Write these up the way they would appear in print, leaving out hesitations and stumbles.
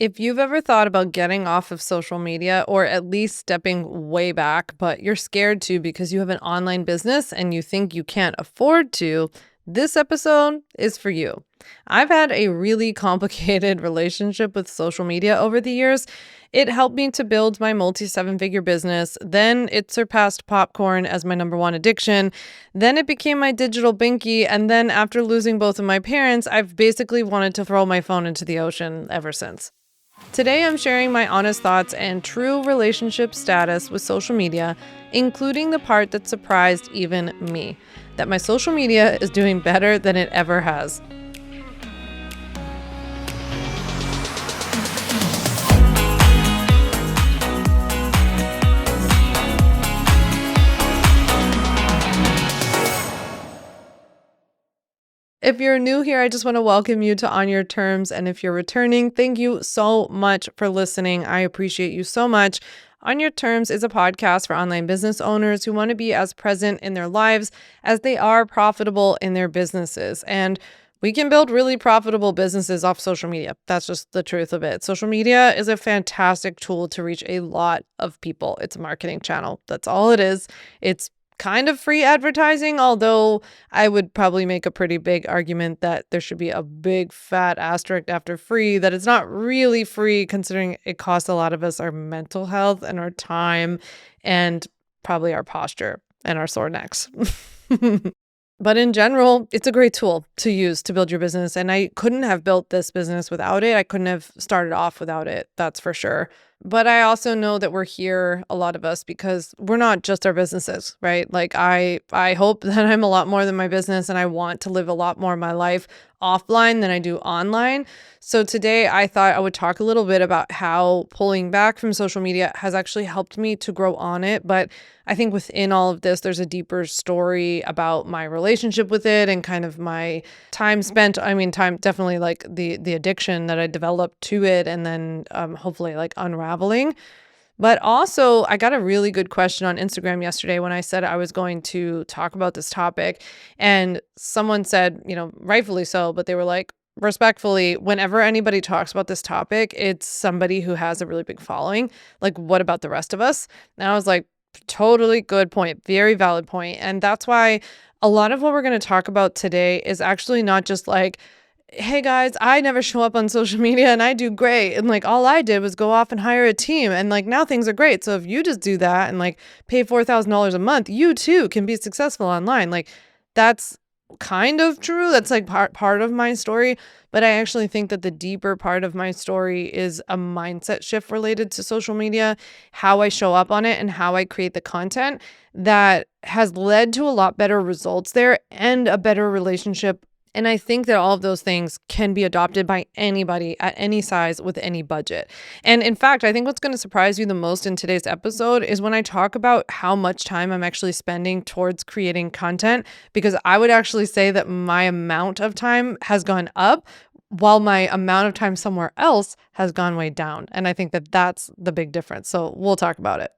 If you've ever thought about getting off of social media or at least stepping way back, but you're scared to because you have an online business and you think you can't afford to, this episode is for you. I've had a really complicated relationship with social media over the years. It helped me to build my multi-seven-figure business. Then it surpassed popcorn as my number one addiction. Then it became my digital binky. And then after losing both of my parents, I've basically wanted to throw my phone into the ocean ever since. Today, I'm sharing my honest thoughts and true relationship status with social media, including the part that surprised even me, that my social media is doing better than it ever has. If you're new here, I just want to welcome you to On Your Terms. And if you're returning, thank you so much for listening. I appreciate you so much. On Your Terms is a podcast for online business owners who want to be as present in their lives as they are profitable in their businesses. And we can build really profitable businesses off social media. That's just the truth of it. Social media is a fantastic tool to reach a lot of people. It's a marketing channel. That's all it is. It's kind of free advertising, although I would probably make a pretty big argument that there should be a big fat asterisk after free, that it's not really free considering it costs a lot of us our mental health and our time and probably our posture and our sore necks. But in general, it's a great tool to use to build your business. And I couldn't have built this business without it. I couldn't have started off without it. That's for sure. But I also know that we're here, a lot of us, because we're not just our businesses, right? Like I hope that I'm a lot more than my business, and I want to live a lot more of my life offline than I do online. So today I thought I would talk a little bit about how pulling back from social media has actually helped me to grow on it. But I think within all of this, there's a deeper story about my relationship with it and kind of my time spent. I mean, time, definitely like the addiction that I developed to it, and then hopefully like unraveling. But also, I got a really good question on Instagram yesterday when I said I was going to talk about this topic. And someone said, rightfully so, but they were like, respectfully, whenever anybody talks about this topic, it's somebody who has a really big following. Like, what about the rest of us? And I was like, totally good point. Very valid point. And that's why a lot of what we're going to talk about today is actually not just like, hey guys, I never show up on social media and I do great. And like all I did was go off and hire a team. And like now things are great. So if you just do that and like pay $4,000 a month, you too can be successful online. Like that's kind of true. That's like part of my story. But I actually think that the deeper part of my story is a mindset shift related to social media, how I show up on it and how I create the content that has led to a lot better results there and a better relationship. And I think that all of those things can be adopted by anybody at any size with any budget. And in fact, I think what's going to surprise you the most in today's episode is when I talk about how much time I'm actually spending towards creating content, because I would actually say that my amount of time has gone up while my amount of time somewhere else has gone way down. And I think that that's the big difference. So we'll talk about it.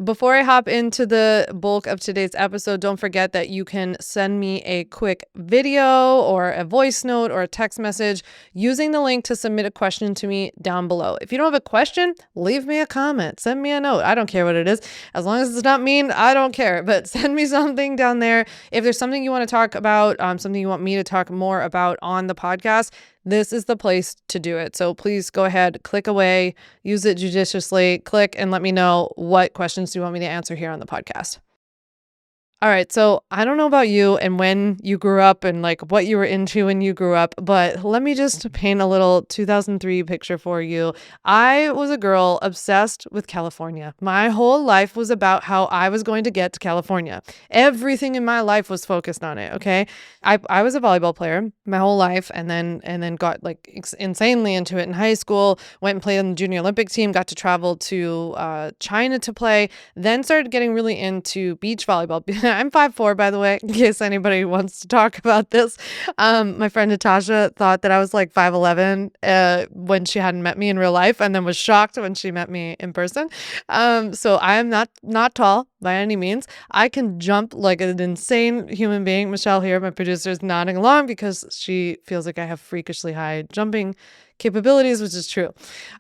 Before I hop into the bulk of today's episode, don't forget that you can send me a quick video or a voice note or a text message using the link to submit a question to me down below. If you don't have a question, leave me a comment, send me a note. I don't care what it is. As long as it's not mean, I don't care, but send me something down there. If there's something you want to talk about, something you want me to talk more about on the podcast, this is the place to do it. So please go ahead, click away, use it judiciously, click and let me know what questions do you want me to answer here on the podcast. All right, so I don't know about you and when you grew up and like what you were into when you grew up, but let me just paint a little 2003 picture for you. I was a girl obsessed with California. My whole life was about how I was going to get to California. Everything in my life was focused on it, okay? I was a volleyball player my whole life and then got like insanely into it in high school, went and played on the junior Olympic team, got to travel to China to play, then started getting really into beach volleyball. I'm 5'4", by the way, in case anybody wants to talk about this. My friend Natasha thought that I was like 5'11" when she hadn't met me in real life, and then was shocked when she met me in person. So I am not tall by any means. I can jump like an insane human being. Michelle here, my producer, is nodding along because she feels like I have freakishly high jumping capabilities, which is true.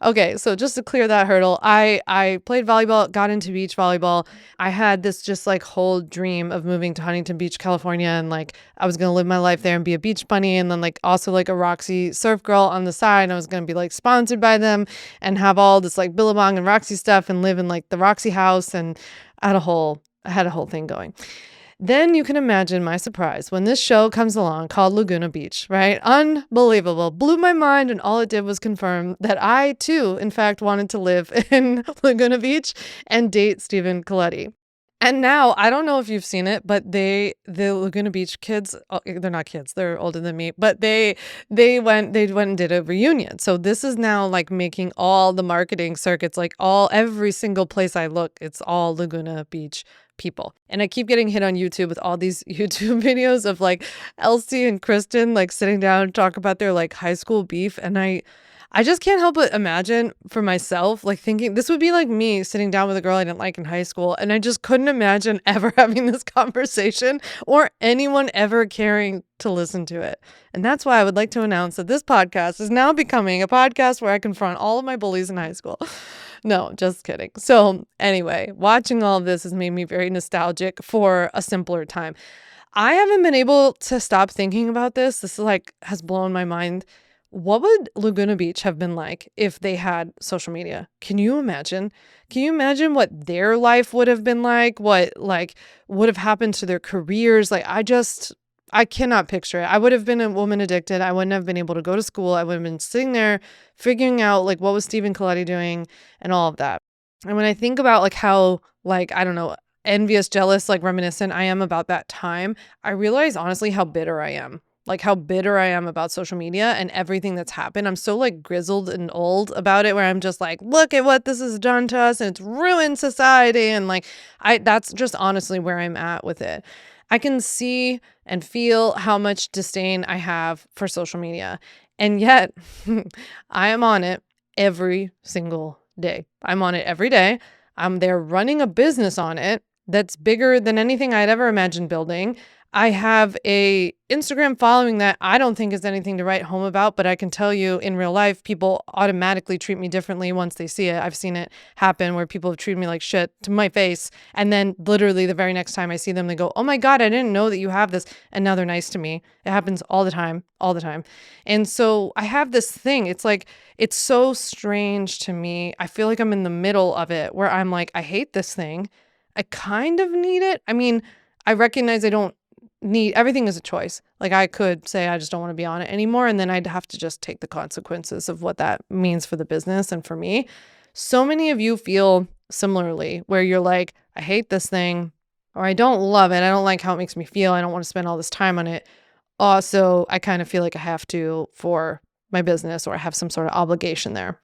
Okay, so just to clear that hurdle, I played volleyball, got into beach volleyball. I had this just like whole dream of moving to Huntington Beach, California, and like I was gonna live my life there and be a beach bunny, and then like also like a Roxy surf girl on the side. I was gonna be like sponsored by them and have all this like Billabong and Roxy stuff and live in like the Roxy house, and I had a whole thing going. Then you can imagine my surprise when this show comes along called Laguna Beach, right? Unbelievable. Blew my mind, and all it did was confirm that I too, in fact, wanted to live in Laguna Beach and date Stephen Coletti. And now, I don't know if you've seen it, but the Laguna Beach kids, they're not kids, they're older than me, but they went and did a reunion. So this is now like making all the marketing circuits, like every single place I look, it's all Laguna Beach people. And I keep getting hit on YouTube with all these YouTube videos of like Elsie and Kristen like sitting down and talk about their like high school beef. And I just can't help but imagine for myself, like thinking this would be like me sitting down with a girl I didn't like in high school. And I just couldn't imagine ever having this conversation or anyone ever caring to listen to it. And that's why I would like to announce that this podcast is now becoming a podcast where I confront all of my bullies in high school. No, just kidding. So anyway, watching all of this has made me very nostalgic for a simpler time. I haven't been able to stop thinking about this. This is like has blown my mind. What would Laguna Beach have been like if they had social media? Can you imagine? Can you imagine what their life would have been like? What like would have happened to their careers? Like I cannot picture it. I would have been a woman addicted. I wouldn't have been able to go to school. I would have been sitting there figuring out like what was Stephen Coletti doing and all of that. And when I think about like how like I don't know, envious, jealous, like reminiscent I am about that time, I realize honestly how bitter I am. Like how bitter I am about social media and everything that's happened. I'm so like grizzled and old about it where I'm just like, look at what this has done to us and it's ruined society. And like, that's just honestly where I'm at with it. I can see and feel how much disdain I have for social media. And yet I am on it every single day. I'm on it every day. I'm there running a business on it that's bigger than anything I'd ever imagined building. I have a Instagram following that I don't think is anything to write home about, but I can tell you in real life, people automatically treat me differently once they see it. I've seen it happen where people have treated me like shit to my face. And then literally the very next time I see them, they go, oh my God, I didn't know that you have this. And now they're nice to me. It happens all the time, all the time. And so I have this thing. It's like, it's so strange to me. I feel like I'm in the middle of it where I'm like, I hate this thing. I kind of need it. I mean, I recognize I don't need everything is a choice. Like I could say I just don't want to be on it anymore, and then I'd have to just take the consequences of what that means for the business and for me. So many of you feel similarly where you're like, I hate this thing, or I don't love it. I don't like how it makes me feel. I don't want to spend all this time on it. Also, I kind of feel like I have to for my business, or I have some sort of obligation there.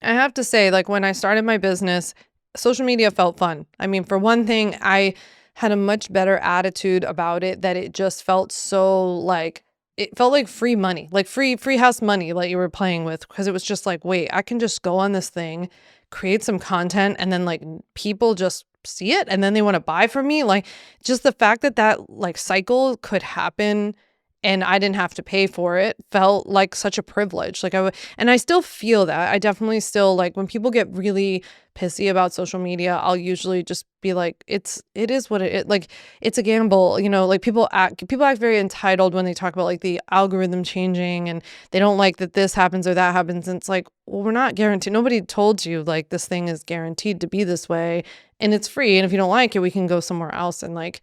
I have to say, like when I started my business, social media felt fun. I mean, for one thing, I had a much better attitude about it, that it just felt so like, it felt like free money, like free house money that you were playing with, because it was just like, wait, I can just go on this thing, create some content, and then like people just see it and then they want to buy from me. Like just the fact that that like cycle could happen and I didn't have to pay for it felt like such a privilege. Like and I still feel that. I definitely still like when people get really pissy about social media, I'll usually just be like, it is what it is. Like it's a gamble, you know, like people act very entitled when they talk about like the algorithm changing and they don't like that this happens or that happens. And it's like, well, we're not guaranteed. Nobody told you like this thing is guaranteed to be this way and it's free. And if you don't like it, we can go somewhere else and like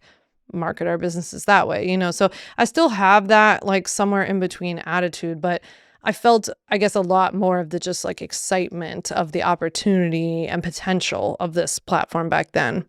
market our businesses that way, you know? So I still have that like somewhere in between attitude, but I felt, I guess, a lot more of the just like excitement of the opportunity and potential of this platform back then.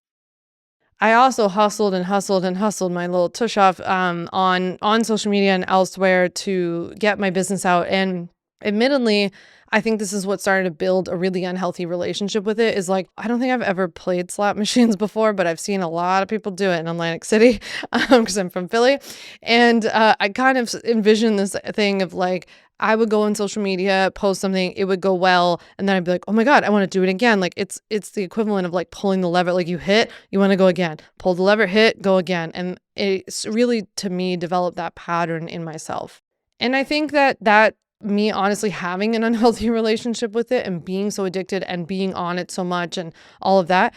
I also hustled my little tush off on social media and elsewhere to get my business out. And admittedly, I think this is what started to build a really unhealthy relationship with it, is like, I don't think I've ever played slot machines before, but I've seen a lot of people do it in Atlantic City because I'm from Philly. And I kind of envision this thing of like, I would go on social media, post something, it would go well, and then I'd be like, oh my God, I want to do it again. Like it's the equivalent of like pulling the lever, like you hit, you want to go again, pull the lever, hit, go again. And it's really, to me, developed that pattern in myself. And I think that me honestly having an unhealthy relationship with it and being so addicted and being on it so much and all of that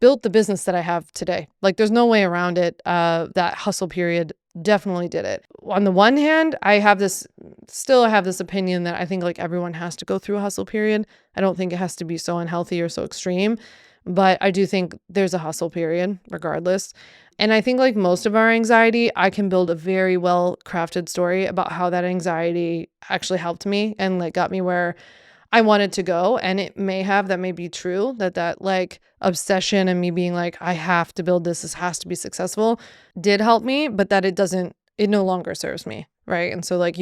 built the business that I have today. Like there's no way around it. That hustle period definitely did it. On the one hand, I have this opinion that I think like everyone has to go through a hustle period. I don't think it has to be so unhealthy or so extreme, but I do think there's a hustle period regardless. And I think like most of our anxiety, I can build a very well crafted story about how that anxiety actually helped me and like got me where I wanted to go. And that may be true, that like obsession and me being like, I have to build this has to be successful did help me, but that it no longer serves me. Right. And so like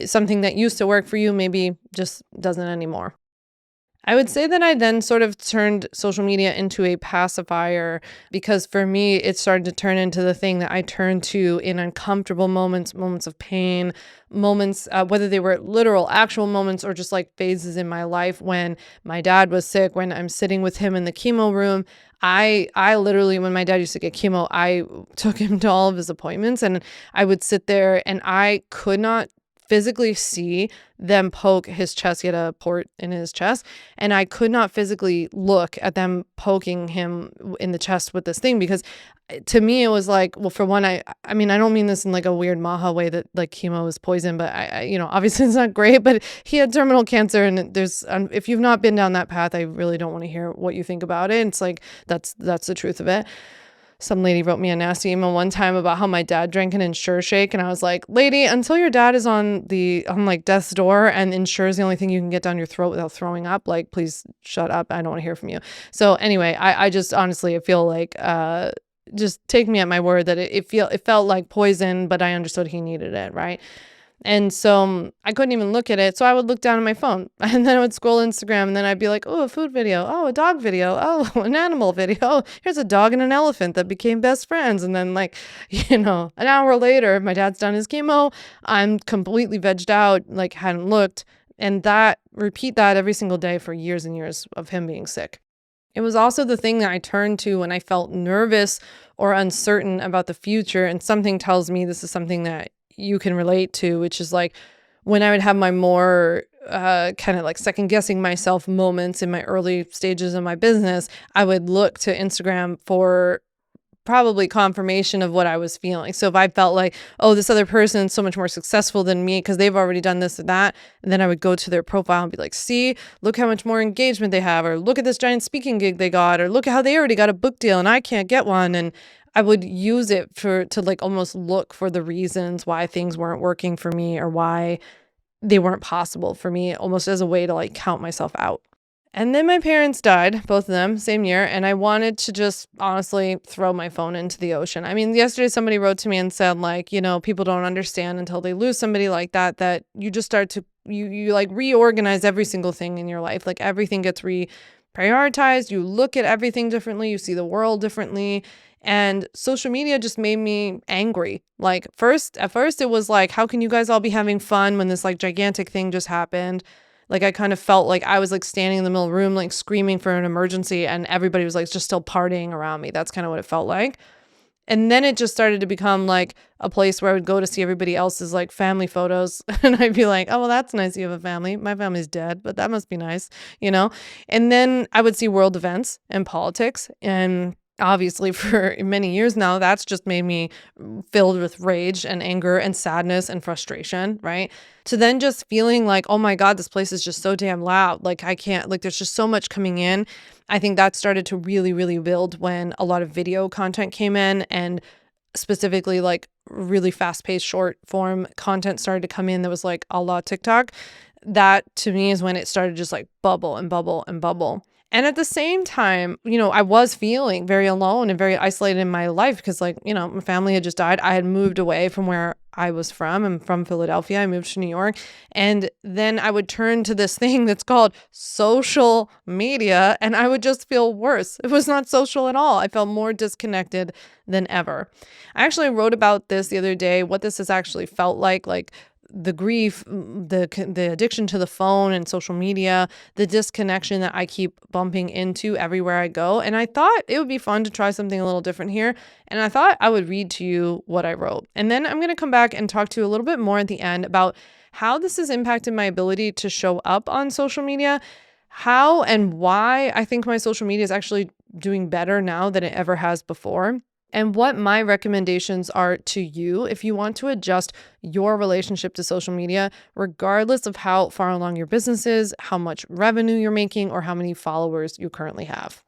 something that used to work for you maybe just doesn't anymore. I would say that I then sort of turned social media into a pacifier because for me, it started to turn into the thing that I turned to in uncomfortable moments, moments of pain, moments, whether they were literal, actual moments or just like phases in my life when my dad was sick, when I'm sitting with him in the chemo room. I literally, when my dad used to get chemo, I took him to all of his appointments and I would sit there and I could not physically see them poke his chest. He had a port in his chest, and I could not physically look at them poking him in the chest with this thing because to me it was like, well, for one, I mean, I don't mean this in like a weird maha way that like chemo is poison, but I obviously it's not great, but he had terminal cancer and there's, if you've not been down that path, I really don't want to hear what you think about it. It's like, that's the truth of it. Some lady wrote me a nasty email one time about how my dad drank an Ensure shake. And I was like, lady, until your dad is on like death's door and Ensure is the only thing you can get down your throat without throwing up, like, please shut up. I don't want to hear from you. So anyway, I just honestly, I feel like, just take me at my word that it felt like poison, but I understood he needed it. Right. And so I couldn't even look at it. So I would look down at my phone and then I would scroll Instagram and then I'd be like, oh, a food video. Oh, a dog video. Oh, an animal video. Oh, here's a dog and an elephant that became best friends. And then like, an hour later, my dad's done his chemo. I'm completely vegged out, like hadn't looked. And repeat that every single day for years and years of him being sick. It was also the thing that I turned to when I felt nervous or uncertain about the future. And something tells me this is something that you can relate to, which is like when I would have my more kind of like second guessing myself moments in my early stages of my business, I would look to Instagram for probably confirmation of what I was feeling. So if I felt like, oh, this other person is so much more successful than me because they've already done this or that, and then I would go to their profile and be like, see, look how much more engagement they have, or look at this giant speaking gig they got, or look at how they already got a book deal and I can't get one. And I would use it to like almost look for the reasons why things weren't working for me or why they weren't possible for me, almost as a way to like count myself out. And then my parents died, both of them, same year. And I wanted to just honestly throw my phone into the ocean. I mean, yesterday somebody wrote to me and said like, people don't understand until they lose somebody like that you just start to, you like reorganize every single thing in your life. Like everything gets reprioritized. You look at everything differently. You see the world differently. And social media just made me angry. Like at first it was like, how can you guys all be having fun when this like gigantic thing just happened? Like I kind of felt like I was like standing in the middle of the room, like screaming for an emergency and everybody was like just still partying around me. That's kind of what it felt like. And then it just started to become like a place where I would go to see everybody else's like family photos. And I'd be like, oh, well, that's nice. You have a family. My family's dead, but that must be nice, And then I would see world events and politics. And obviously for many years now, that's just made me filled with rage and anger and sadness and frustration, right? To then just feeling like, oh my God, this place is just so damn loud. Like I can't, like there's just so much coming in. I think that started to really, really build when a lot of video content came in and specifically like really fast-paced short form content started to come in that was like a la TikTok. That to me is when it started just like bubble and bubble and bubble. And at the same time, I was feeling very alone and very isolated in my life because my family had just died. I had moved away from where I was from. I'm from Philadelphia. I moved to New York. And then I would turn to this thing that's called social media and I would just feel worse. It was not social at all. I felt more disconnected than ever. I actually wrote about this the other day, what this has actually felt like the grief, the addiction to the phone and social media, the disconnection that I keep bumping into everywhere I go. And I thought it would be fun to try something a little different here. And I thought I would read to you what I wrote. And then I'm going to come back and talk to you a little bit more at the end about how this has impacted my ability to show up on social media, how and why I think my social media is actually doing better now than it ever has before, and what my recommendations are to you if you want to adjust your relationship to social media, regardless of how far along your business is, how much revenue you're making, or how many followers you currently have.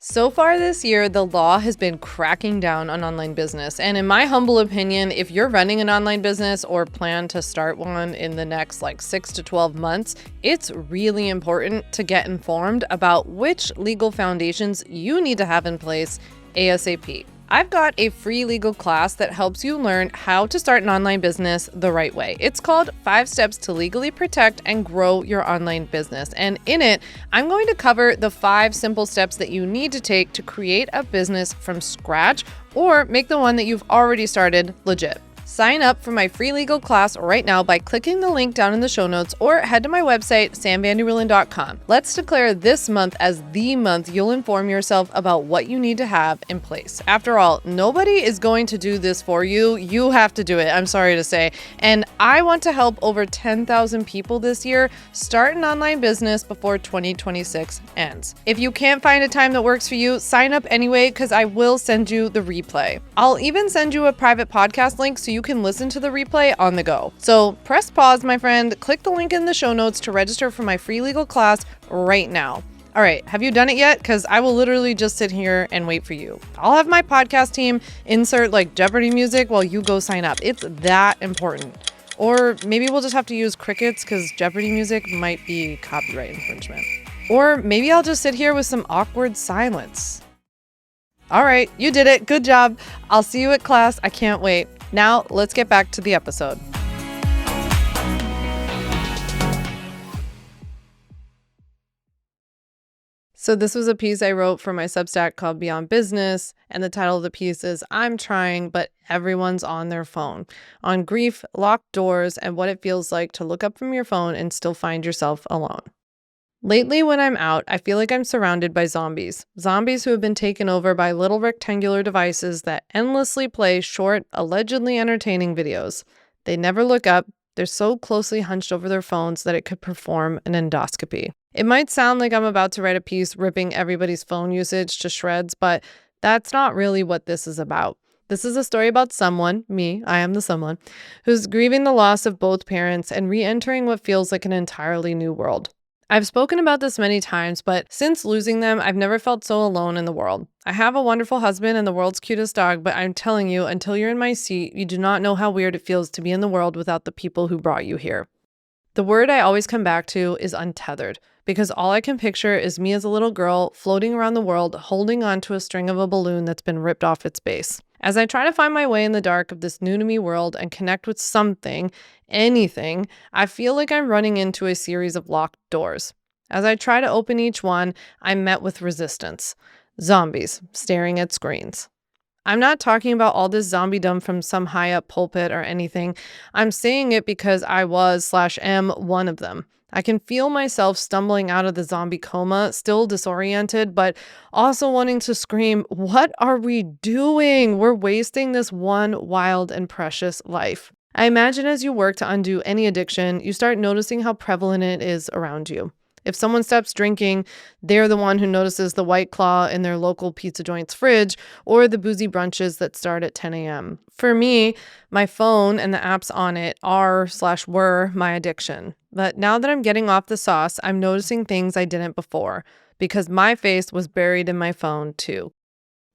So far this year, the law has been cracking down on online business. And in my humble opinion, if you're running an online business or plan to start one in the next 6 to 12 months, it's really important to get informed about which legal foundations you need to have in place ASAP. I've got a free legal class that helps you learn how to start an online business the right way. It's called 5 Steps to Legally Protect and Grow Your Online Business. And in it, I'm going to cover the 5 simple steps that you need to take to create a business from scratch or make the one that you've already started legit. Sign up for my free legal class right now by clicking the link down in the show notes or head to my website, samvanderwielen.com. Let's declare this month as the month you'll inform yourself about what you need to have in place. After all, nobody is going to do this for you. You have to do it, I'm sorry to say. And I want to help over 10,000 people this year start an online business before 2026 ends. If you can't find a time that works for you, sign up anyway because I will send you the replay. I'll even send you a private podcast link so you can listen to the replay on the go. So press pause, my friend, click the link in the show notes to register for my free legal class right now. All right, have you done it yet? Because I will literally just sit here and wait for you. I'll have my podcast team insert Jeopardy music while you go sign up. It's that important. Or maybe we'll just have to use crickets because Jeopardy music might be copyright infringement. Or maybe I'll just sit here with some awkward silence. All right, you did it. Good job. I'll see you at class. I can't wait. Now, let's get back to the episode. So this was a piece I wrote for my Substack called Beyond Business, and the title of the piece is I'm Trying, but Everyone's on Their Phone, on grief, locked doors, and what it feels like to look up from your phone and still find yourself alone. Lately, when I'm out, I feel like I'm surrounded by zombies. Zombies who have been taken over by little rectangular devices that endlessly play short, allegedly entertaining videos. They never look up. They're so closely hunched over their phones that it could perform an endoscopy. It might sound like I'm about to write a piece ripping everybody's phone usage to shreds, but that's not really what this is about. This is a story about someone, me, I am the someone, who's grieving the loss of both parents and re-entering what feels like an entirely new world. I've spoken about this many times, but since losing them, I've never felt so alone in the world. I have a wonderful husband and the world's cutest dog, but I'm telling you, until you're in my seat, you do not know how weird it feels to be in the world without the people who brought you here. The word I always come back to is untethered, because all I can picture is me as a little girl floating around the world, holding onto a string of a balloon that's been ripped off its base. As I try to find my way in the dark of this new-to-me world and connect with something, anything, I feel like I'm running into a series of locked doors. As I try to open each one, I'm met with resistance. Zombies staring at screens. I'm not talking about all this zombiedom from some high-up pulpit or anything. I'm saying it because I was/am one of them. I can feel myself stumbling out of the zombie coma, still disoriented, but also wanting to scream, what are we doing? We're wasting this one wild and precious life. I imagine as you work to undo any addiction, you start noticing how prevalent it is around you. If someone stops drinking, they're the one who notices the White Claw in their local pizza joint's fridge or the boozy brunches that start at 10 a.m. For me, my phone and the apps on it are/were my addiction. But now that I'm getting off the sauce, I'm noticing things I didn't before because my face was buried in my phone too.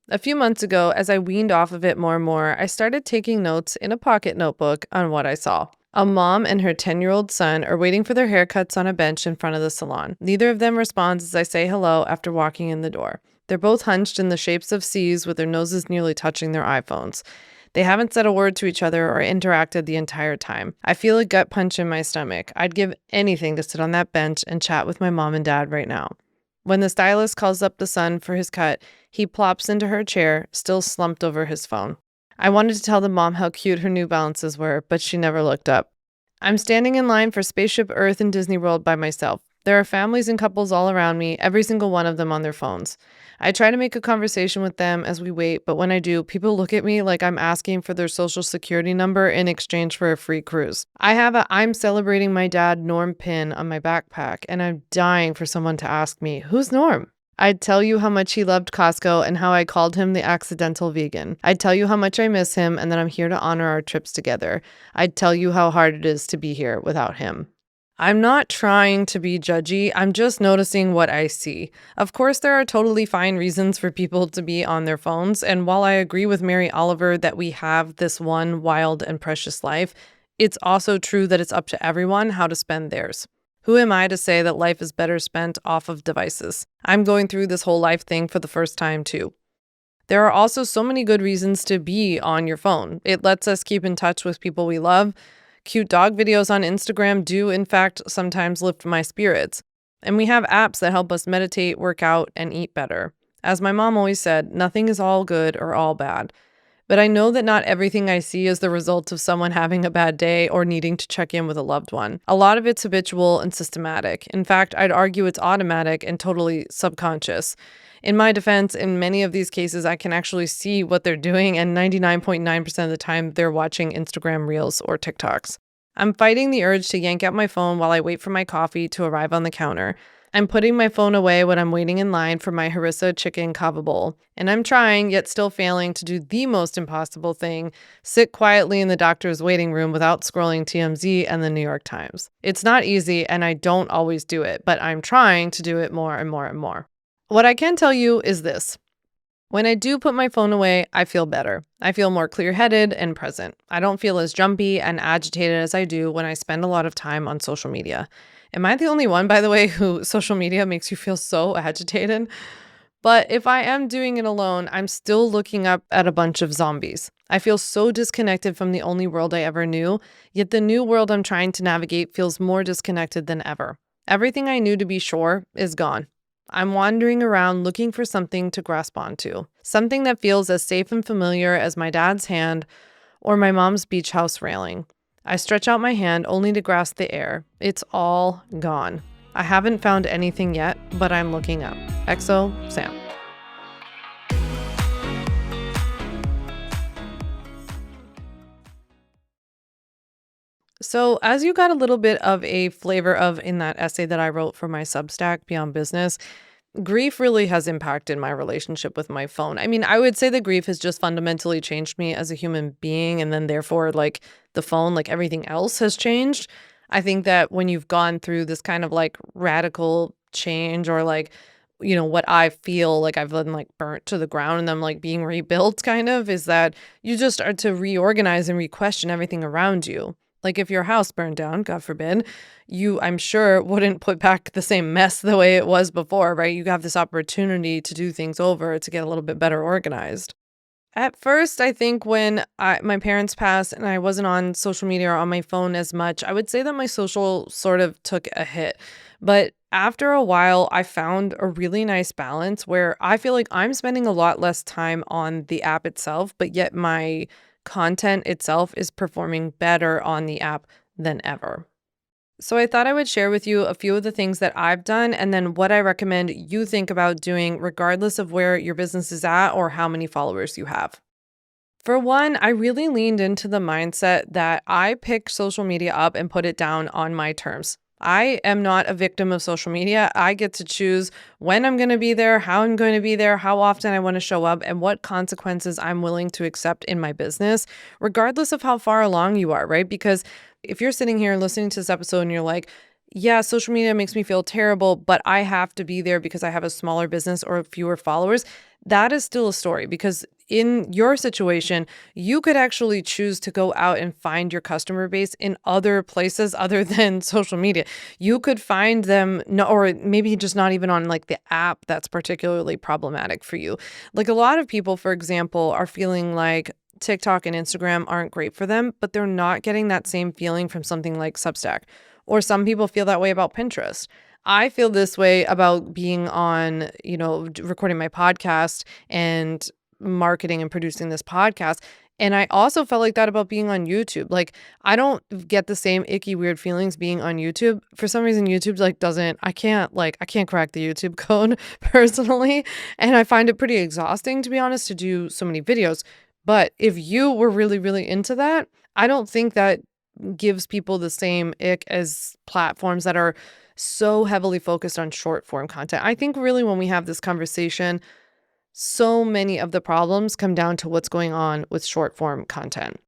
A few months ago, as I weaned off of it more and more, I started taking notes in a pocket notebook on what I saw. A mom and her 10-year-old son are waiting for their haircuts on a bench in front of the salon. Neither of them responds as I say hello after walking in the door. They're both hunched in the shapes of C's with their noses nearly touching their iPhones. They haven't said a word to each other or interacted the entire time. I feel a gut punch in my stomach. I'd give anything to sit on that bench and chat with my mom and dad right now. When the stylist calls up the son for his cut, he plops into her chair, still slumped over his phone. I wanted to tell the mom how cute her New Balances were, but she never looked up. I'm standing in line for Spaceship Earth in Disney World by myself. There are families and couples all around me, every single one of them on their phones. I try to make a conversation with them as we wait, but when I do, people look at me like I'm asking for their social security number in exchange for a free cruise. I have a "I'm celebrating my dad" Norm pin on my backpack, and I'm dying for someone to ask me, "Who's Norm?" I'd tell you how much he loved Costco and how I called him the accidental vegan. I'd tell you how much I miss him and that I'm here to honor our trips together. I'd tell you how hard it is to be here without him. I'm not trying to be judgy. I'm just noticing what I see. Of course, there are totally fine reasons for people to be on their phones. And while I agree with Mary Oliver that we have this one wild and precious life, it's also true that it's up to everyone how to spend theirs. Who am I to say that life is better spent off of devices? I'm going through this whole life thing for the first time, too. There are also so many good reasons to be on your phone. It lets us keep in touch with people we love. Cute dog videos on Instagram do, in fact, sometimes lift my spirits. And we have apps that help us meditate, work out, and eat better. As my mom always said, nothing is all good or all bad. But I know that not everything I see is the result of someone having a bad day or needing to check in with a loved one. A lot of it's habitual and systematic. In fact, I'd argue it's automatic and totally subconscious. In my defense, in many of these cases, I can actually see what they're doing, and 99.9% of the time, they're watching Instagram Reels or TikToks. I'm fighting the urge to yank out my phone while I wait for my coffee to arrive on the counter. I'm putting my phone away when I'm waiting in line for my harissa chicken kava bowl. And I'm trying, yet still failing, to do the most impossible thing: sit quietly in the doctor's waiting room without scrolling TMZ and the New York Times. It's not easy, and I don't always do it, but I'm trying to do it more and more and more. What I can tell you is this. When I do put my phone away, I feel better. I feel more clear-headed and present. I don't feel as jumpy and agitated as I do when I spend a lot of time on social media. Am I the only one, by the way, who social media makes you feel so agitated? But if I am doing it alone, I'm still looking up at a bunch of zombies. I feel so disconnected from the only world I ever knew, yet the new world I'm trying to navigate feels more disconnected than ever. Everything I knew to be sure is gone. I'm wandering around looking for something to grasp onto, something that feels as safe and familiar as my dad's hand or my mom's beach house railing. I stretch out my hand only to grasp the air. It's all gone. I haven't found anything yet, but I'm looking up. XO, Sam. So, as you got a little bit of a flavor of in that essay that I wrote for my Substack, Beyond Business, grief really has impacted my relationship with my phone. I mean, I would say that grief has just fundamentally changed me as a human being, and then therefore, like the phone, like everything else has changed. I think that when you've gone through this kind of like radical change, or like, what I feel like I've been like burnt to the ground and I'm like being rebuilt, kind of, is that you just start to reorganize and re-question everything around you. Like if your house burned down, God forbid, you, I'm sure, wouldn't put back the same mess the way it was before, right? You have this opportunity to do things over, to get a little bit better organized. At first, I think when my parents passed and I wasn't on social media or on my phone as much, I would say that my social sort of took a hit. But after a while, I found a really nice balance where I feel like I'm spending a lot less time on the app itself, but yet my content itself is performing better on the app than ever. So I thought I would share with you a few of the things that I've done and then what I recommend you think about doing regardless of where your business is at or how many followers you have. For one, I really leaned into the mindset that I picked social media up and put it down on my terms. I am not a victim of social media. I get to choose when I'm going to be there, how I'm going to be there, how often I want to show up, and what consequences I'm willing to accept in my business, regardless of how far along you are, right? Because if you're sitting here listening to this episode and you're like, yeah, social media makes me feel terrible, but I have to be there because I have a smaller business or fewer followers, that is still a story, because in your situation, you could actually choose to go out and find your customer base in other places other than social media. You could find them, no, or maybe just not even on like the app that's particularly problematic for you. Like a lot of people, for example, are feeling like TikTok and Instagram aren't great for them, but they're not getting that same feeling from something like Substack. Or some people feel that way about Pinterest. I feel this way about being on, recording my podcast and marketing and producing this podcast. And I also felt like that about being on YouTube. Like, I don't get the same icky, weird feelings being on YouTube. For some reason, YouTube like doesn't, I can't crack the YouTube code personally. And I find it pretty exhausting, to be honest, to do so many videos. But if you were really, really into that, I don't think that gives people the same ick as platforms that are so heavily focused on short form content. I think really when we have this conversation, so many of the problems come down to what's going on with short form content.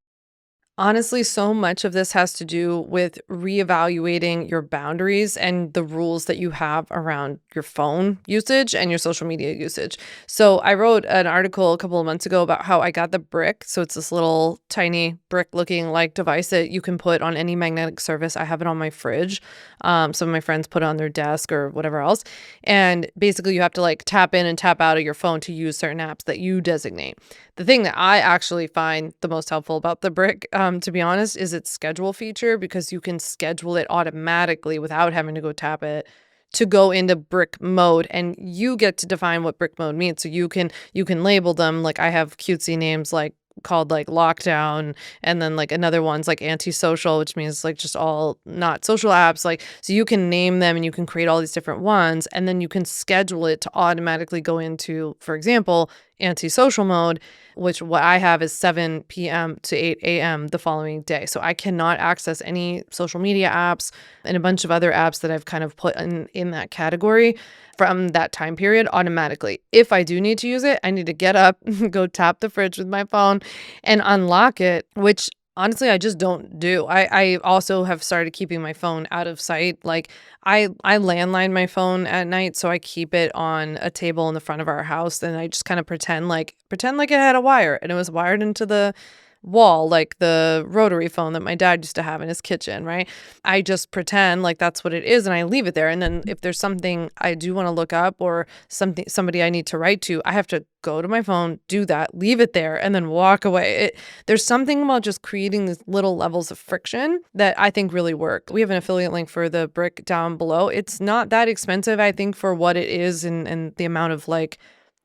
Honestly, so much of this has to do with reevaluating your boundaries and the rules that you have around your phone usage and your social media usage. So, I wrote an article a couple of months ago about how I got the brick. So, it's this little tiny brick looking like device that you can put on any magnetic surface. I have it on my fridge. Some of my friends put it on their desk or whatever else. And basically, you have to like tap in and tap out of your phone to use certain apps that you designate. The thing that I actually find the most helpful about the brick, to be honest, is its schedule feature, because you can schedule it automatically without having to go tap it to go into brick mode, and you get to define what brick mode means. So you can label them. Like, I have cutesy names like called like lockdown, and then like another one's like antisocial, which means like just all not social apps. Like, so you can name them and you can create all these different ones, and then you can schedule it to automatically go into, for example, antisocial mode, which what I have is 7 p.m. to 8 a.m. the following day. So I cannot access any social media apps and a bunch of other apps that I've kind of put in that category from that time period automatically. If I do need to use it, I need to get up, go tap the fridge with my phone and unlock it, which honestly, I just don't do. I also have started keeping my phone out of sight. Like, I landline my phone at night, so I keep it on a table in the front of our house, and I just kind of pretend like it had a wire and it was wired into the wall, like the rotary phone that my dad used to have in his kitchen, right? I just pretend like that's what it is and I leave it there. And then if there's something I do want to look up or somebody I need to write to, I have to go to my phone, do that, leave it there, and then walk away. There's something about just creating these little levels of friction that I think really work. We have an affiliate link for the brick down below. It's not that expensive, I think, for what it is and the amount of like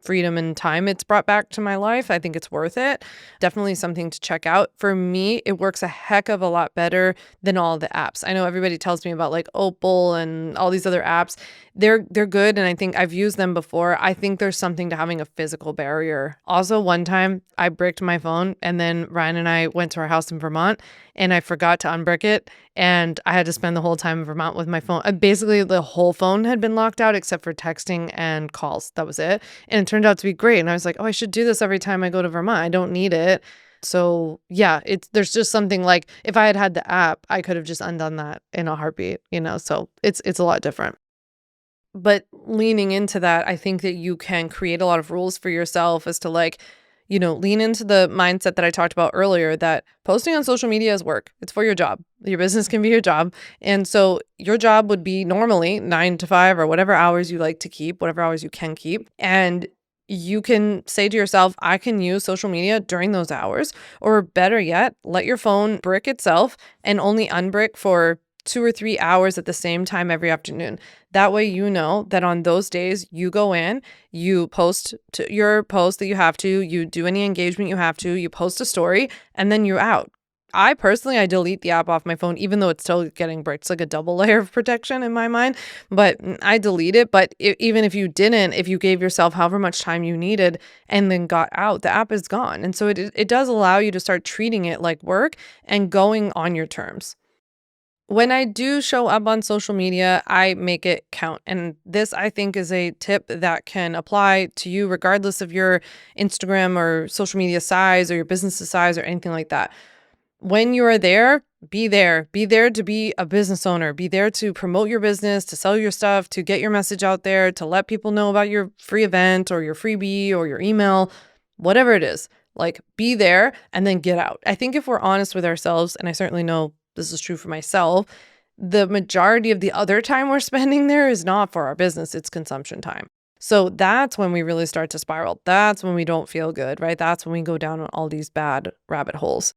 freedom and time it's brought back to my life. I think it's worth it. Definitely something to check out. For me, it works a heck of a lot better than all the apps. I know everybody tells me about like Opal and all these other apps. They're good, and I think I've used them before. I think there's something to having a physical barrier. Also, one time I bricked my phone, and then Ryan and I went to our house in Vermont, and I forgot to unbrick it, and I had to spend the whole time in Vermont with my phone. Basically, the whole phone had been locked out except for texting and calls. That was it. And it turned out to be great. And I was like, oh, I should do this every time I go to Vermont. I don't need it. So yeah, there's just something like if I had had the app, I could have just undone that in a heartbeat, so it's a lot different. But leaning into that, I think that you can create a lot of rules for yourself as to like, lean into the mindset that I talked about earlier, that posting on social media is work. It's for your job. Your business can be your job. And so your job would be normally 9 to 5 or whatever hours you like to keep, whatever hours you can keep. And you can say to yourself, I can use social media during those hours, or better yet, let your phone brick itself and only unbrick for 2 or 3 hours at the same time every afternoon. That way, you know that on those days you go in, you post to your post that you have to, you do any engagement you have to, you post a story, and then you're out. I personally delete the app off my phone, even though it's still getting bricked. It's like a double layer of protection in my mind, but I delete it. But even if you didn't, if you gave yourself however much time you needed and then got out, the app is gone. And so it does allow you to start treating it like work and going on your terms. When I do show up on social media, I make it count. And this, I think, is a tip that can apply to you regardless of your Instagram or social media size or your business's size or anything like that. When you are there, be there. Be there to be a business owner. Be there to promote your business, to sell your stuff, to get your message out there, to let people know about your free event or your freebie or your email, whatever it is. Like, be there and then get out. I think if we're honest with ourselves, and I certainly know this is true for myself, the majority of the other time we're spending there is not for our business, it's consumption time. So that's when we really start to spiral. That's when we don't feel good, right? That's when we go down on all these bad rabbit holes.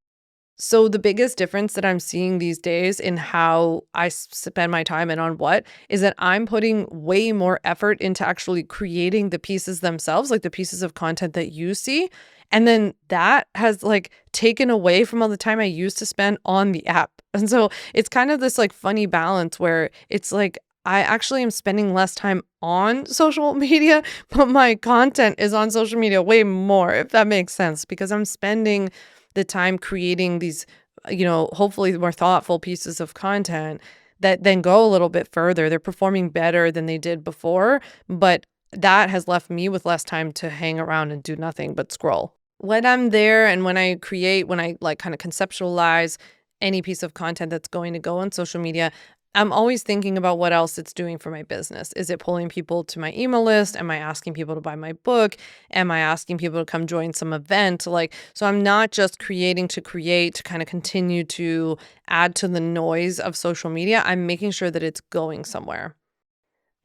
So the biggest difference that I'm seeing these days in how I spend my time and on what is that I'm putting way more effort into actually creating the pieces themselves, like the pieces of content that you see. And then that has like taken away from all the time I used to spend on the app. And so it's kind of this like funny balance where it's like I actually am spending less time on social media, but my content is on social media way more, if that makes sense, because I'm spending the time creating these, hopefully more thoughtful pieces of content that then go a little bit further. They're performing better than they did before, but that has left me with less time to hang around and do nothing but scroll. When I'm there and when I create, when I like kind of conceptualize any piece of content that's going to go on social media, I'm always thinking about what else it's doing for my business. Is it pulling people to my email list? Am I asking people to buy my book? Am I asking people to come join some event? So I'm not just creating to create to kind of continue to add to the noise of social media. I'm making sure that it's going somewhere.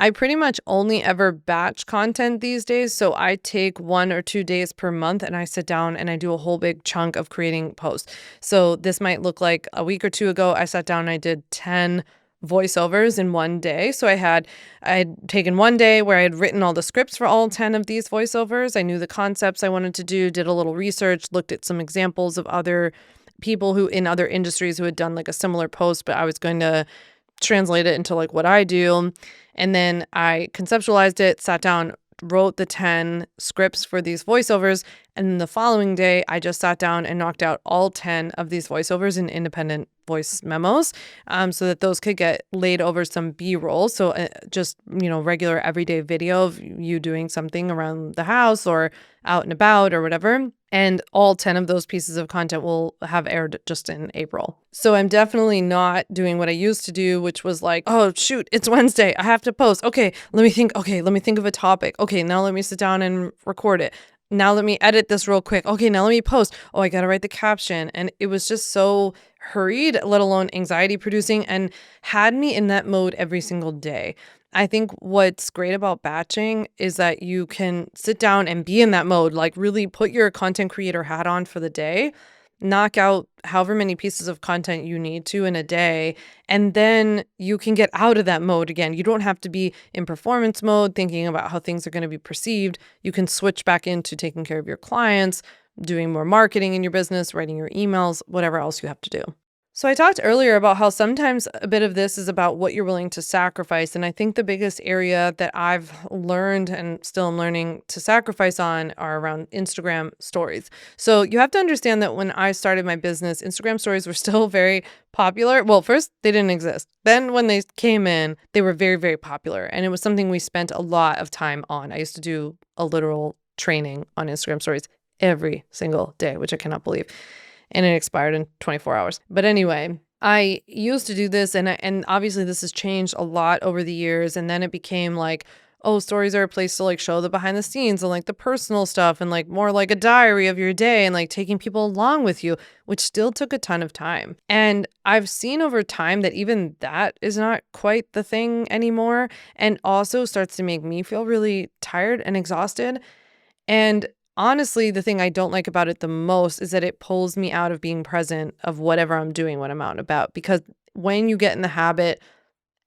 I pretty much only ever batch content these days. So I take 1 or 2 days per month and I sit down and I do a whole big chunk of creating posts. So this might look like a week or two ago, I sat down and I did 10 voiceovers in one day. So I had taken one day where I had written all the scripts for all 10 of these voiceovers. I knew the concepts I wanted to do, did a little research, looked at some examples of other people who in other industries who had done like a similar post, but I was going to translate it into like what I do. And then I conceptualized it, sat down, wrote the 10 scripts for these voiceovers. And then the following day, I just sat down and knocked out all 10 of these voiceovers in independent voice memos so that those could get laid over some B-roll. So just, regular everyday video of you doing something around the house or out and about or whatever. And all 10 of those pieces of content will have aired just in April. So I'm definitely not doing what I used to do, which was like, oh, shoot, it's Wednesday. I have to post. Okay, let me think. Okay, let me think of a topic. Okay, now let me sit down and record it. Now let me edit this real quick. Okay, now let me post. Oh, I got to write the caption. And it was just so hurried, let alone anxiety producing, and had me in that mode every single day. I think what's great about batching is that you can sit down and be in that mode, like really put your content creator hat on for the day, knock out however many pieces of content you need to in a day, and then you can get out of that mode again. You don't have to be in performance mode, thinking about how things are going to be perceived. You can switch back into taking care of your clients, doing more marketing in your business, writing your emails, whatever else you have to do. So I talked earlier about how sometimes a bit of this is about what you're willing to sacrifice. And I think the biggest area that I've learned and still am learning to sacrifice on are around Instagram stories. So you have to understand that when I started my business, Instagram stories were still very popular. Well, first, they didn't exist. Then when they came in, they were very, very popular. And it was something we spent a lot of time on. I used to do a literal training on Instagram stories every single day, which I cannot believe. And it expired in 24 hours. But anyway, I used to do this and obviously this has changed a lot over the years. And then it became like, oh, stories are a place to like show the behind the scenes and like the personal stuff and like more like a diary of your day and like taking people along with you, which still took a ton of time. And I've seen over time that even that is not quite the thing anymore and also starts to make me feel really tired and exhausted. And honestly, the thing I don't like about it the most is that it pulls me out of being present of whatever I'm doing when I'm out and about. Because when you get in the habit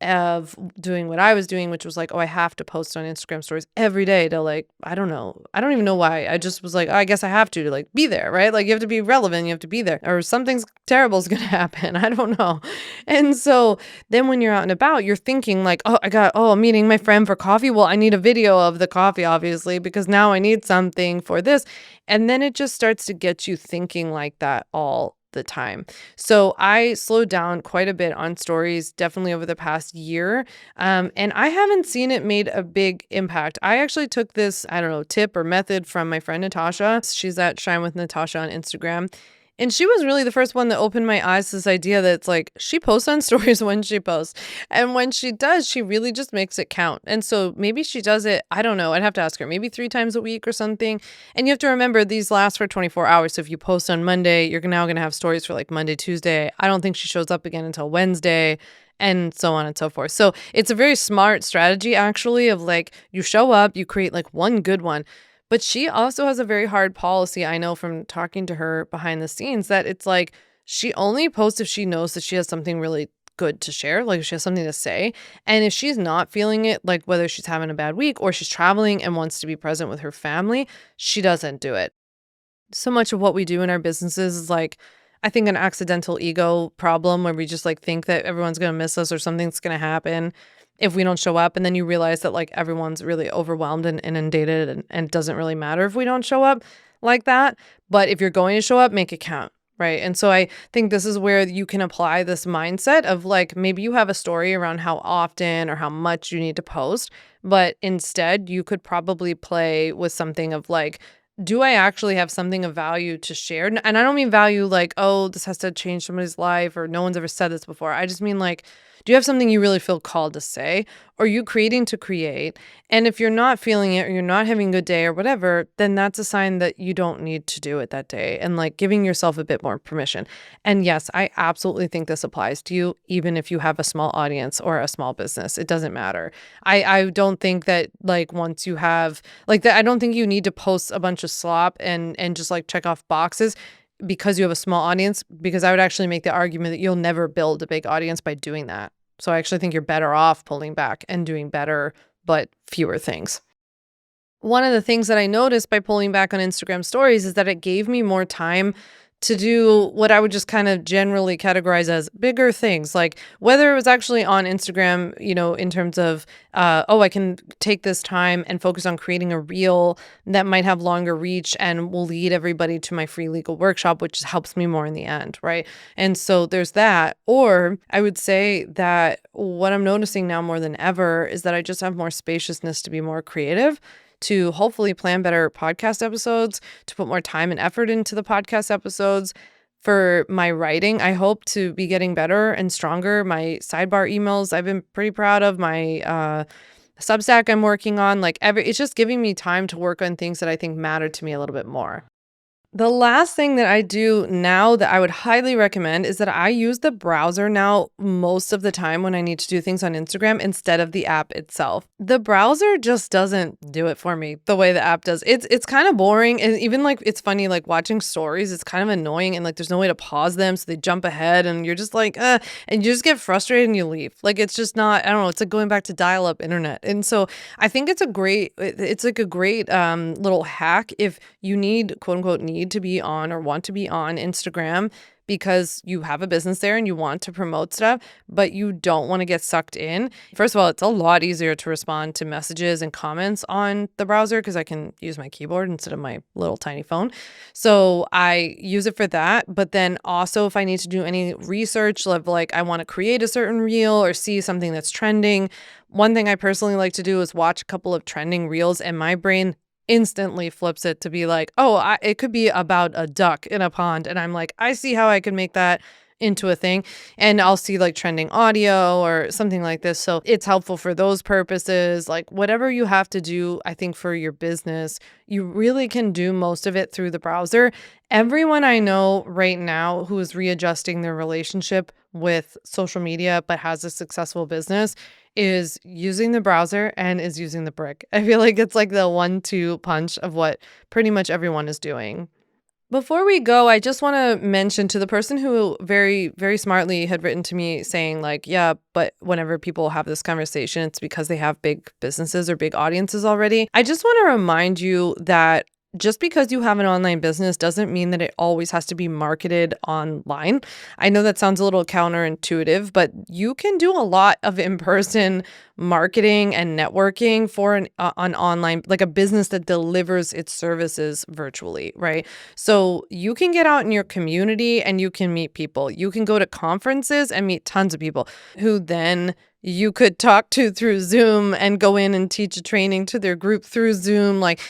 of doing what I was doing, which was like, oh, I have to post on Instagram stories every day to like, I don't know. I don't even know why. I just was like, oh, I guess I have to like be there, right? Like you have to be relevant. You have to be there or something's terrible is going to happen. I don't know. And so then when you're out and about, you're thinking like, I'm meeting my friend for coffee. Well, I need a video of the coffee, obviously, because now I need something for this. And then it just starts to get you thinking like that all the time. So I slowed down quite a bit on stories, definitely over the past year. And I haven't seen it made a big impact. I actually took this, tip or method from my friend Natasha. She's at Shine with Natasha on Instagram. And she was really the first one that opened my eyes to this idea that it's like she posts on stories when she posts. And when she does, she really just makes it count. And so maybe she does it, I don't know, I'd have to ask her, maybe 3 times a week or something. And you have to remember these last for 24 hours. So if you post on Monday, you're now going to have stories for like Monday, Tuesday. I don't think she shows up again until Wednesday and so on and so forth. So it's a very smart strategy actually of like you show up, you create like one good one. But she also has a very hard policy, I know from talking to her behind the scenes, that it's like she only posts if she knows that she has something really good to share, like if she has something to say. And if she's not feeling it, like whether she's having a bad week or she's traveling and wants to be present with her family, she doesn't do it. So much of what we do in our businesses is like, I think, an accidental ego problem where we just like think that everyone's going to miss us or something's going to happen if we don't show up. And then you realize that like everyone's really overwhelmed and inundated, and it doesn't really matter if we don't show up like that. But if you're going to show up, make it count. Right. And so I think this is where you can apply this mindset of like, maybe you have a story around how often or how much you need to post, but instead you could probably play with something of like, do I actually have something of value to share? And I don't mean value like, oh, this has to change somebody's life or no one's ever said this before. I just mean like, do you have something you really feel called to say? Or are you creating to create? And if you're not feeling it or you're not having a good day or whatever, then that's a sign that you don't need to do it that day, and like giving yourself a bit more permission. And yes, I absolutely think this applies to you, even if you have a small audience or a small business. It doesn't matter. I don't think that like once you have like that, I don't think you need to post a bunch of slop and just like check off boxes because you have a small audience, because I would actually make the argument that you'll never build a big audience by doing that. So I actually think you're better off pulling back and doing better, but fewer things. One of the things that I noticed by pulling back on Instagram stories is that it gave me more time to do what I would just kind of generally categorize as bigger things, like whether it was actually on Instagram, in terms of, I can take this time and focus on creating a reel that might have longer reach and will lead everybody to my free legal workshop, which helps me more in the end, right? And so there's that. Or I would say that what I'm noticing now more than ever is that I just have more spaciousness to be more creative, to hopefully plan better podcast episodes, to put more time and effort into the podcast episodes. For my writing, I hope to be getting better and stronger. My sidebar emails, I've been pretty proud of. My Substack I'm working on. Like it's just giving me time to work on things that I think matter to me a little bit more. The last thing that I do now that I would highly recommend is that I use the browser now most of the time when I need to do things on Instagram instead of the app itself. The browser just doesn't do it for me the way the app does. It's kind of boring, and even like it's funny like watching stories, it's kind of annoying, and like there's no way to pause them, so they jump ahead and you're just like and you just get frustrated and you leave. Like it's just not, I don't know, it's like going back to dial-up internet. And so I think it's like a great little hack if you need, quote unquote, need to be on or want to be on Instagram because you have a business there and you want to promote stuff, but you don't want to get sucked in. First of all, it's a lot easier to respond to messages and comments on the browser because I can use my keyboard instead of my little tiny phone. So I use it for that. But then also if I need to do any research of like I want to create a certain reel or see something that's trending, one thing I personally like to do is watch a couple of trending reels, and my brain instantly flips it to be like, it could be about a duck in a pond. And I'm like, I see how I could make that into a thing. And I'll see like trending audio or something like this. So it's helpful for those purposes. Like whatever you have to do, I think for your business, you really can do most of it through the browser. Everyone I know right now who is readjusting their relationship with social media but has a successful business is using the browser and is using the brick. I feel like it's like the 1-2 punch of what pretty much everyone is doing. Before we go, I just want to mention to the person who very, very smartly had written to me saying like, yeah, but whenever people have this conversation, it's because they have big businesses or big audiences already. I just want to remind you that just because you have an online business doesn't mean that it always has to be marketed online. I know that sounds a little counterintuitive, but you can do a lot of in-person marketing and networking for an online, like a business that delivers its services virtually, right? So you can get out in your community and you can meet people. You can go to conferences and meet tons of people who then you could talk to through Zoom and go in and teach a training to their group through Zoom. Like,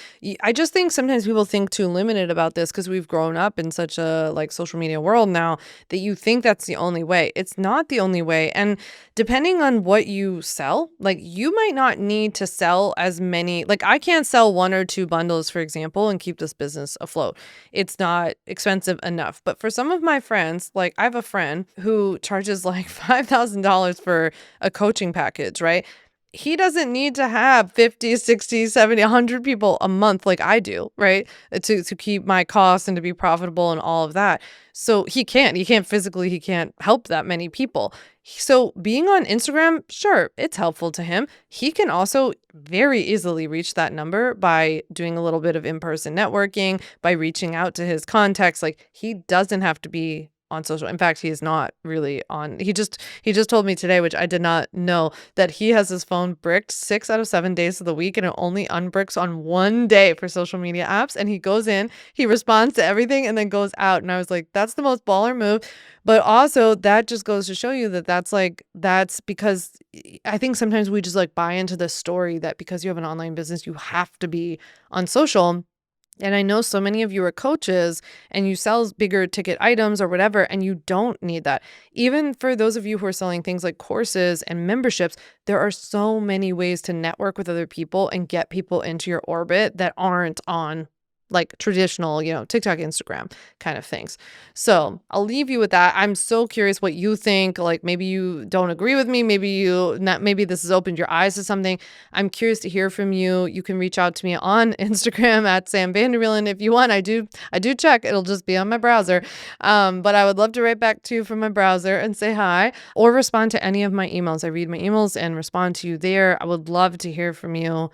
I just think sometimes people think too limited about this because we've grown up in such a like social media world now that you think that's the only way. It's not the only way. And depending on what you sell, like you might not need to sell as many, like I can't sell 1 or 2 bundles, for example, and keep this business afloat. It's not expensive enough. But for some of my friends, like I have a friend who charges like $5,000 for a coaching package, right? he doesn't need to have 50, 60, 70, 100 people a month like I do, right? To keep my costs and to be profitable and all of that. So he can't physically, he can't help that many people. So being on Instagram, sure, it's helpful to him. He can also very easily reach that number by doing a little bit of in-person networking, by reaching out to his contacts. Like, he doesn't have to be on social. In fact, he is not really on. He just told me today, which I did not know, that he has his phone bricked 6 out of 7 days of the week, and it only unbricks on one day for social media apps. And he goes in, he responds to everything, and then goes out. And I was like, that's the most baller move. But also, that just goes to show you that that's because I think sometimes we just like buy into the story that because you have an online business, you have to be on social. And I know so many of you are coaches and you sell bigger ticket items or whatever, and you don't need that. Even for those of you who are selling things like courses and memberships, there are so many ways to network with other people and get people into your orbit that aren't on like traditional, TikTok, Instagram kind of things. So I'll leave you with that. I'm so curious what you think. Like, maybe you don't agree with me. Maybe this has opened your eyes to something. I'm curious to hear from you. You can reach out to me on Instagram at Sam Vander Wielen if you want. I do check. It'll just be on my browser. But I would love to write back to you from my browser and say hi, or respond to any of my emails. I read my emails and respond to you there. I would love to hear from you.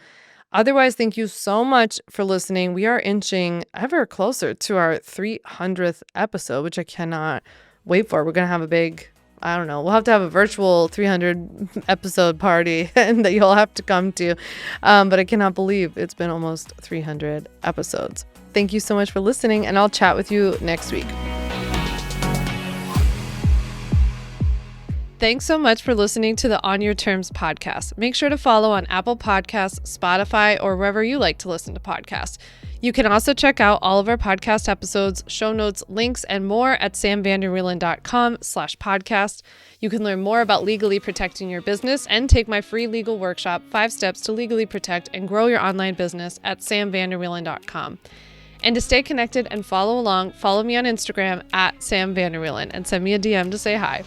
Otherwise, thank you so much for listening. We are inching ever closer to our 300th episode, which I cannot wait for. We're going to have a big, I don't know, we'll have to have a virtual 300 episode party and that you'll have to come to. But I cannot believe it's been almost 300 episodes. Thank you so much for listening, and I'll chat with you next week. Thanks so much for listening to the On Your Terms podcast. Make sure to follow on Apple Podcasts, Spotify, or wherever you like to listen to podcasts. You can also check out all of our podcast episodes, show notes, links, and more at samvanderwielen.com/podcast. You can learn more about legally protecting your business and take my free legal workshop, 5 Steps to Legally Protect and Grow Your Online Business at samvanderwielen.com. And to stay connected and follow along, follow me on Instagram at Sam Vander Wielen and send me a DM to say hi.